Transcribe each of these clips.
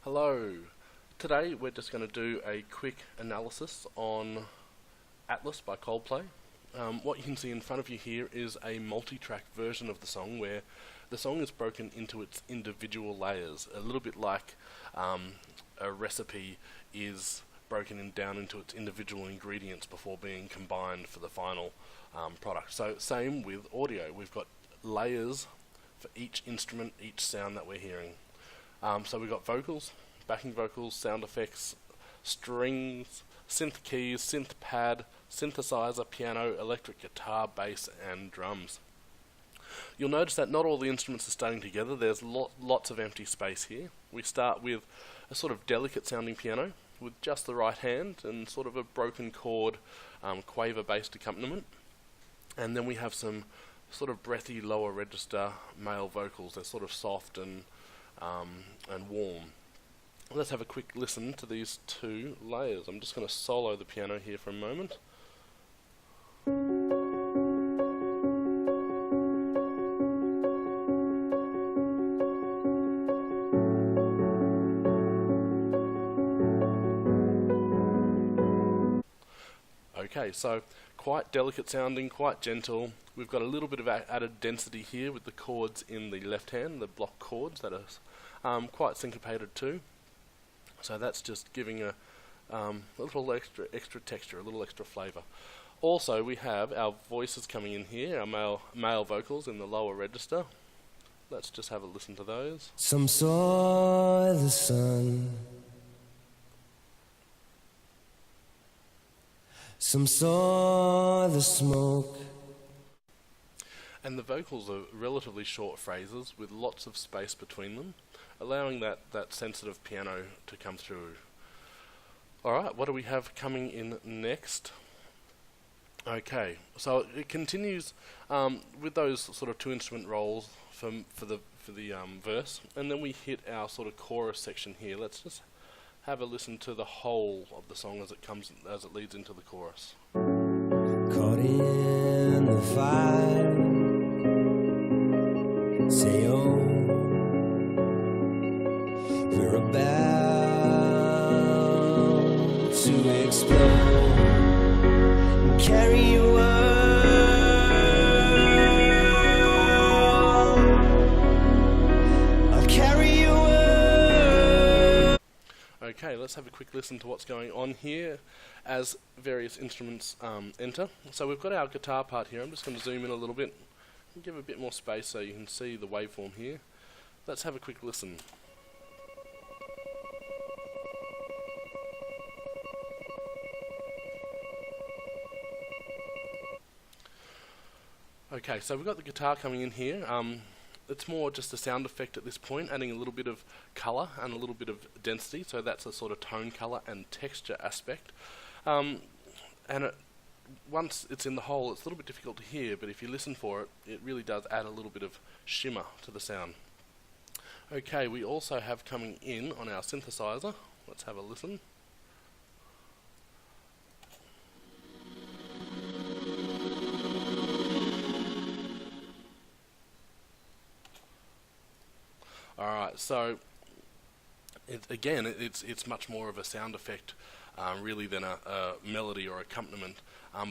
Hello. Today we're just going to do a quick analysis on Atlas by Coldplay. What you can see in front of you here is a multi-track version of the song where the song is broken into its individual layers, a little bit like a recipe is broken down into its individual ingredients before being combined for the final product. So same with audio, we've got layers for each instrument, each sound that we're hearing. So we've got vocals, backing vocals, sound effects, strings, synth keys, synth pad, synthesizer, piano, electric guitar, bass and drums. You'll notice that not all the instruments are staying together. There's lots of empty space here. We start with a sort of delicate sounding piano with just the right hand and sort of a broken chord quaver based accompaniment, and then we have some sort of breathy lower register male vocals. They're sort of soft and warm. Let's have a quick listen to these two layers. I'm just going to solo the piano here for a moment. Okay, so quite delicate sounding, quite gentle. We've got a little bit of added density here with the chords in the left hand, the block chords that are quite syncopated too. So that's just giving a little extra texture, a little extra flavour. Also, we have our voices coming in here, our male vocals in the lower register. Let's just have a listen to those. Some saw the sun, some saw the smoke. And the vocals are relatively short phrases with lots of space between them, allowing that sensitive piano to come through. Alright, what do we have coming in next? Okay, so it continues with those sort of two instrument rolls for the verse, and then we hit our sort of chorus section here. Let's just have a listen to the whole of the song as it leads into the chorus. Caught in the fire, say oh, we're about to explode and carry you up. I'll carry you up. Okay, let's have a quick listen to what's going on here as various instruments enter. So we've got our guitar part here. I'm just going to zoom in a little bit and give a bit more space so you can see the waveform here. Let's have a quick listen. Okay, so we've got the guitar coming in here. It's more just a sound effect at this point, adding a little bit of colour and a little bit of density, so that's a sort of tone colour and texture aspect. Once it's in the hole, it's a little bit difficult to hear, but if you listen for it, it really does add a little bit of shimmer to the sound. Okay, we also have coming in on our synthesizer. Let's have a listen. Alright, so it's much more of a sound effect really than a melody or accompaniment,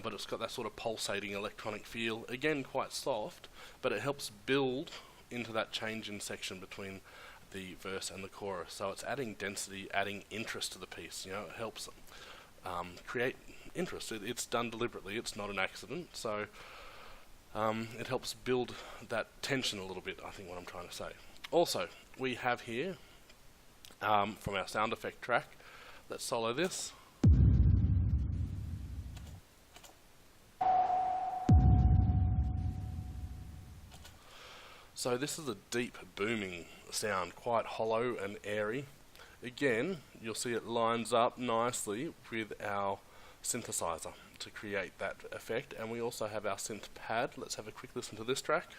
but it's got that sort of pulsating electronic feel. Again, quite soft, but it helps build into that change in section between the verse and the chorus. So it's adding density, adding interest to the piece. You know, it helps create interest. It's done deliberately. It's not an accident. So it helps build that tension a little bit, I think what I'm trying to say. Also, we have here, from our sound effect track, let's solo this. So this is a deep booming sound, quite hollow and airy. Again, you'll see it lines up nicely with our synthesizer to create that effect, and we also have our synth pad. Let's have a quick listen to this track.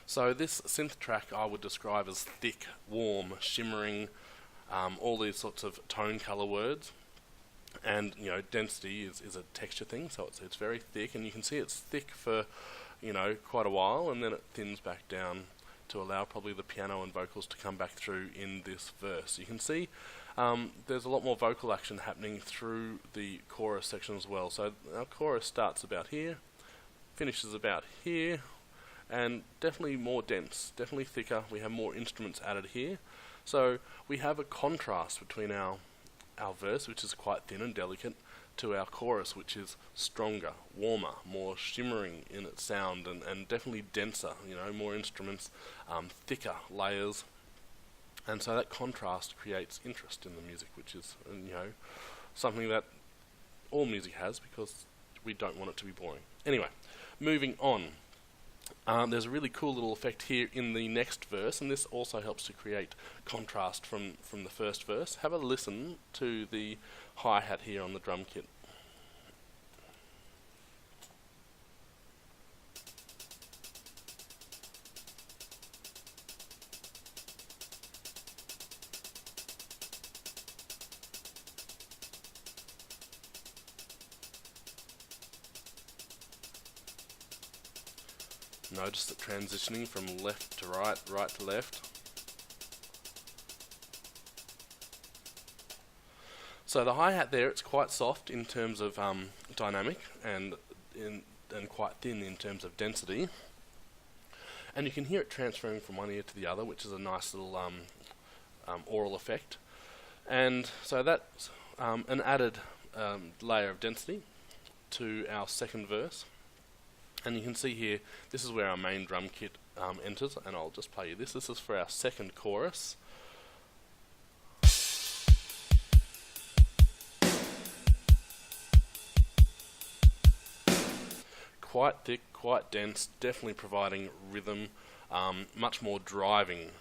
So this synth track I would describe as thick, warm, shimmering, all these sorts of tone colour words. And density is a texture thing, so it's very thick, and you can see it's thick for quite a while, and then it thins back down to allow probably the piano and vocals to come back through in this verse. You can see there's a lot more vocal action happening through the chorus section as well. So our chorus starts about here, finishes about here, and definitely more dense, definitely thicker. We have more instruments added here. So we have a contrast between our verse, which is quite thin and delicate, to our chorus, which is stronger, warmer, more shimmering in its sound, and definitely denser, more instruments, thicker layers. And so that contrast creates interest in the music, which is, something that all music has, because we don't want it to be boring. Anyway, moving on. There's a really cool little effect here in the next verse, and this also helps to create contrast from the first verse. Have a listen to the hi-hat here on the drum kit. Notice the transitioning from left to right, right to left. So the hi-hat there, it's quite soft in terms of dynamic and quite thin in terms of density. And you can hear it transferring from one ear to the other, which is a nice little aural effect. And so that's an added layer of density to our second verse. And you can see here, this is where our main drum kit enters, and I'll just play you this. This is for our second chorus. Quite thick, quite dense, definitely providing rhythm, much more driving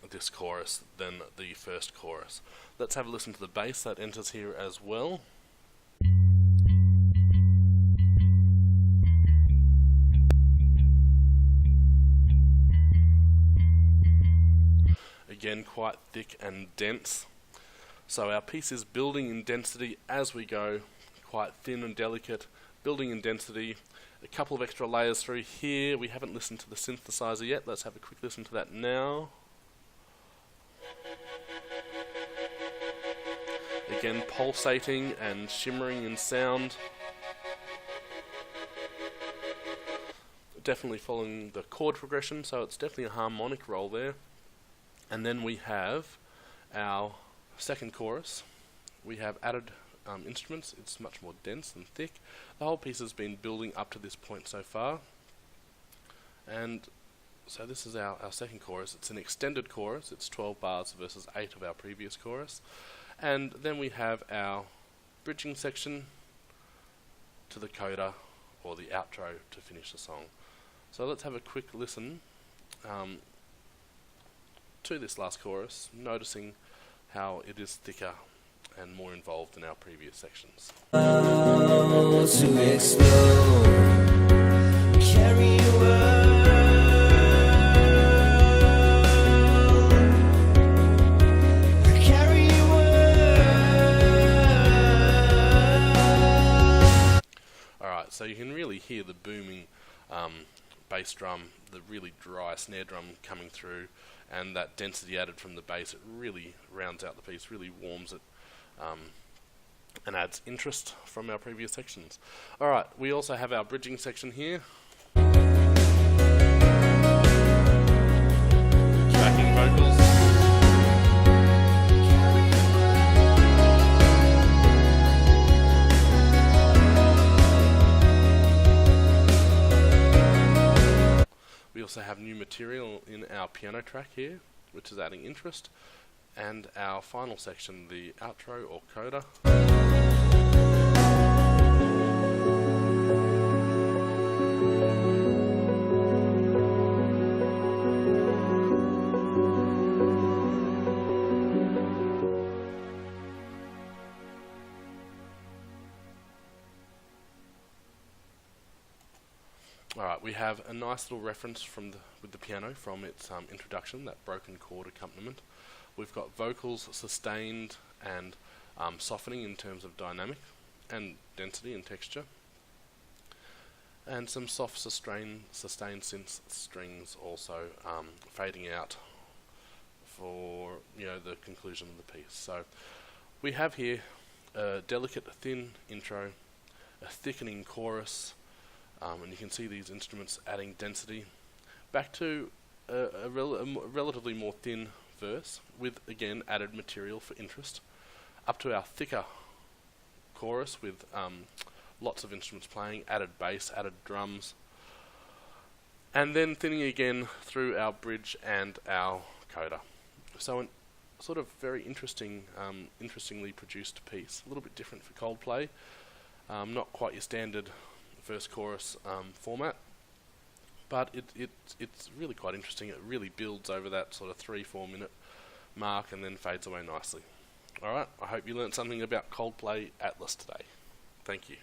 this chorus than the first chorus. Let's have a listen to the bass that enters here as well. Again, quite thick and dense. So our piece is building in density as we go, quite thin and delicate, building in density. A couple of extra layers through here. We haven't listened to the synthesizer yet. Let's have a quick listen to that now. Again, pulsating and shimmering in sound. Definitely following the chord progression, so it's definitely a harmonic roll there. And then we have our second chorus. We have added instruments. It's much more dense and thick. The whole piece has been building up to this point so far. And so this is our second chorus. It's an extended chorus. It's 12 bars versus 8 of our previous chorus. And then we have our bridging section to the coda, or the outro, to finish the song. So let's have a quick listen to this last chorus, noticing how it is thicker and more involved than our previous sections. To explode, carry your world, carry your world. Alright, so you can really hear the booming bass drum, the really dry snare drum coming through, and that density added from the bass. It really rounds out the piece, really warms it, and adds interest from our previous sections. Alright, we also have our bridging section here. Backing vocals. We also have new material in our piano track here, which is adding interest. And our final section, the outro or coda. Alright, we have a nice little reference with the piano from its introduction, that broken chord accompaniment. We've got vocals sustained and softening in terms of dynamic and density and texture, and some soft sustained synth strings also fading out for the conclusion of the piece. So we have here a delicate, thin intro, a thickening chorus, and you can see these instruments adding density, back to a relatively more thin verse with again added material for interest, up to our thicker chorus with lots of instruments playing, added bass, added drums, and then thinning again through our bridge and our coda. So an sort of very interestingly produced piece, a little bit different for Coldplay, not quite your standard verse-chorus format, but it's really quite interesting. It really builds over that sort of 3-4 minute mark and then fades away nicely. Alright, I hope you learnt something about Coldplay Atlas today. Thank you.